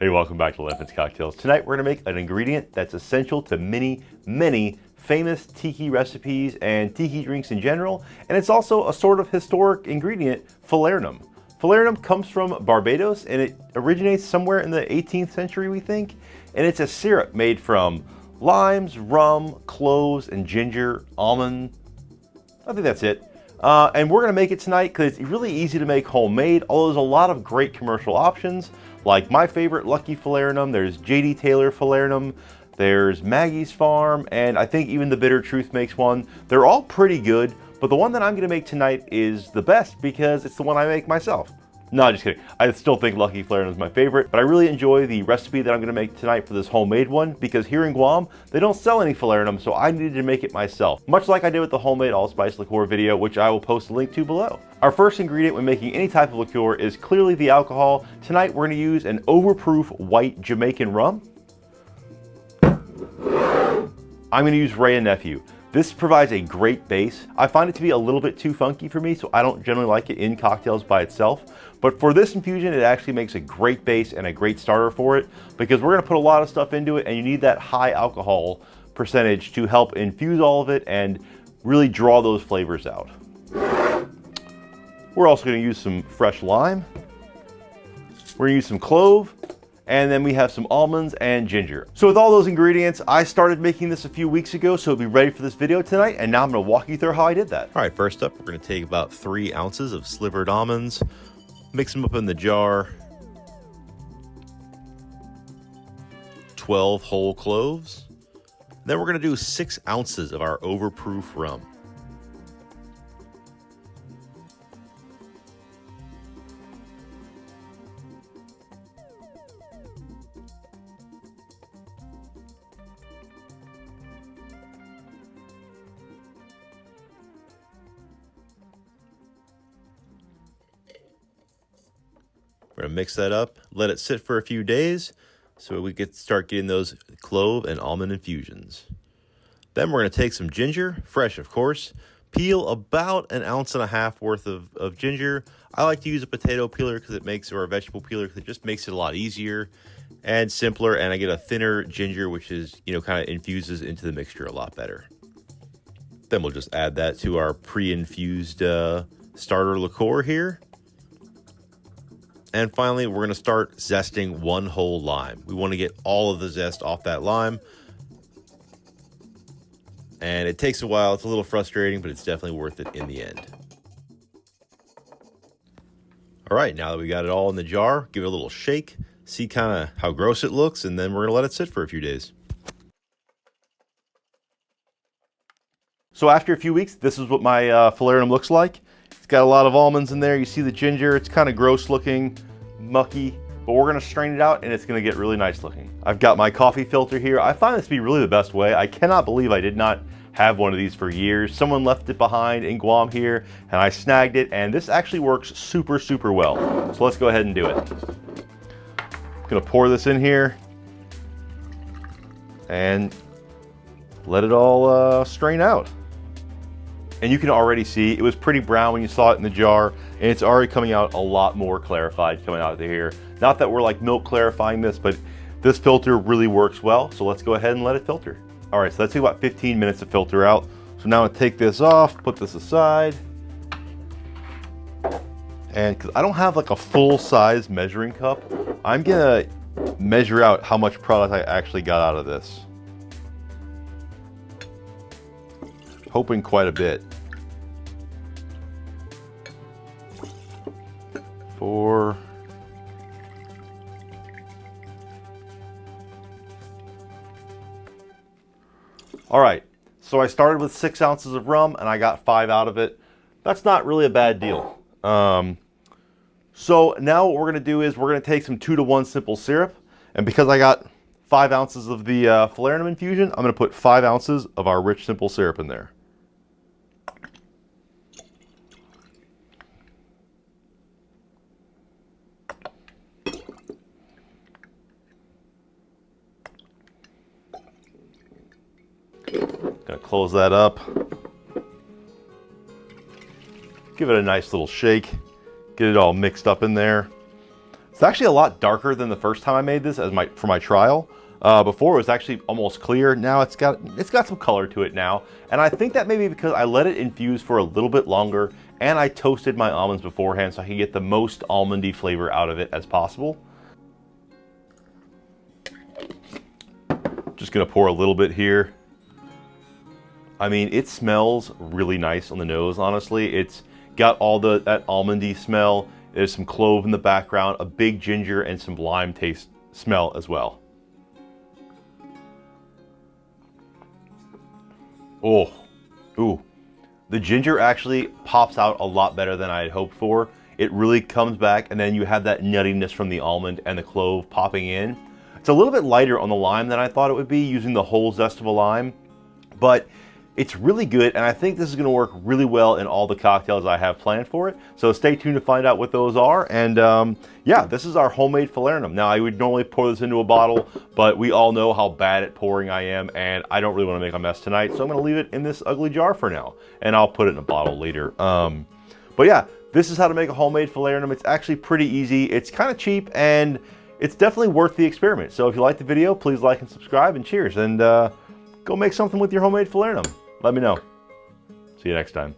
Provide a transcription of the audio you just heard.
Hey, welcome back to Velvety Cocktails. Tonight we're gonna make an ingredient that's essential to many famous tiki recipes and tiki drinks in general, and it's also a sort of historic ingredient, falernum. Falernum comes from Barbados and it originates somewhere in the 18th century, we think, and it's a syrup made from limes, rum, cloves, and ginger, almond. I think that's it. And we're gonna make it tonight because it's really easy to make homemade, although there's a lot of great commercial options, like my favorite, Lucky Falernum, there's J.D. Taylor Falernum, there's Maggie's Farm, and I think even the Bitter Truth makes one. They're all pretty good, but the one that I'm gonna make tonight is the best because it's the one I make myself. No, just kidding. I still think Lucky Falernum is my favorite, but I really enjoy the recipe that I'm gonna make tonight for this homemade one because here in Guam, they don't sell any falernum, so I needed to make it myself. Much like I did with the homemade allspice liqueur video, which I will post a link to below. Our first ingredient when making any type of liqueur is clearly the alcohol. Tonight, we're gonna use an overproof white Jamaican rum. I'm gonna use Wray & Nephew. This provides a great base. I find it to be a little bit too funky for me, so I don't generally like it in cocktails by itself. But for this infusion, it actually makes a great base and a great starter for it because we're gonna put a lot of stuff into it and you need that high alcohol percentage to help infuse all of it and really draw those flavors out. We're also gonna use some fresh lime. We're gonna use some clove, and then we have some almonds and ginger. So with all those ingredients, I started making this a few weeks ago, so it'll be ready for this video tonight, and now I'm gonna walk you through how I did that. All right, first up, we're gonna take about 3 ounces of slivered almonds, mix them up in the jar, 12 whole cloves. Then we're gonna do 6 ounces of our overproof rum. We're gonna mix that up, let it sit for a few days so we can start getting those clove and almond infusions. Then we're gonna take some ginger, fresh of course, peel about 1.5 ounces worth of ginger. I like to use a potato peeler because it makes, or a vegetable peeler because it just makes it a lot easier and simpler, and I get a thinner ginger which is, kind of infuses into the mixture a lot better. Then we'll just add that to our pre-infused starter liqueur here. And finally, we're going to start zesting 1 whole lime. We want to get all of the zest off that lime. And it takes a while. It's a little frustrating, but it's definitely worth it in the end. All right, now that we got it all in the jar, give it a little shake, see kind of how gross it looks, and then we're going to let it sit for a few days. So after a few weeks, this is what my falernum looks like. It's got a lot of almonds in there. You see the ginger. It's kind of gross looking, mucky, but we're gonna strain it out and it's gonna get really nice looking. I've got my coffee filter here. I find this to be really the best way. I cannot believe I did not have one of these for years. Someone left it behind in Guam here and I snagged it, and this actually works super well. So let's go ahead and do it. I'm gonna pour this in here and let it all strain out. And you can already see it was pretty brown when you saw it in the jar, and it's already coming out a lot more clarified coming out of here. Not that we're like milk clarifying this, but this filter really works well. So let's go ahead and let it filter. All right, so that took about 15 minutes to filter out. So now I'm gonna take this off, put this aside. And because I don't have like a full size measuring cup, I'm gonna measure out how much product I actually got out of this. Hoping quite a bit. 4. All right, so I started with 6 ounces of rum and I got 5 out of it. That's not really a bad deal. So now what we're gonna do is we're gonna take some 2-to-1 simple syrup, and because I got 5 ounces of the falernum infusion, I'm gonna put 5 ounces of our rich simple syrup in there. Gonna close that up. Give it a nice little shake. Get it all mixed up in there. It's actually a lot darker than the first time I made this for my trial. Before it was actually almost clear. Now it's got some color to it now. And I think that may be because I let it infuse for a little bit longer and I toasted my almonds beforehand so I could get the most almondy flavor out of it as possible. Just gonna pour a little bit here. I mean, it smells really nice on the nose, honestly. It's got all that almondy smell. There's some clove in the background, a big ginger, and some lime taste smell as well. Oh, ooh. The ginger actually pops out a lot better than I had hoped for. It really comes back, and then you have that nuttiness from the almond and the clove popping in. It's a little bit lighter on the lime than I thought it would be using the whole zest of a lime, but it's really good, and I think this is going to work really well in all the cocktails I have planned for it. So stay tuned to find out what those are. And yeah, this is our homemade Falernum. Now, I would normally pour this into a bottle, but we all know how bad at pouring I am, and I don't really want to make a mess tonight. So I'm going to leave it in this ugly jar for now, and I'll put it in a bottle later. But yeah, this is how to make a homemade Falernum. It's actually pretty easy. It's kind of cheap, and it's definitely worth the experiment. So if you liked the video, please like and subscribe, and cheers. And go make something with your homemade Falernum. Let me know. See you next time.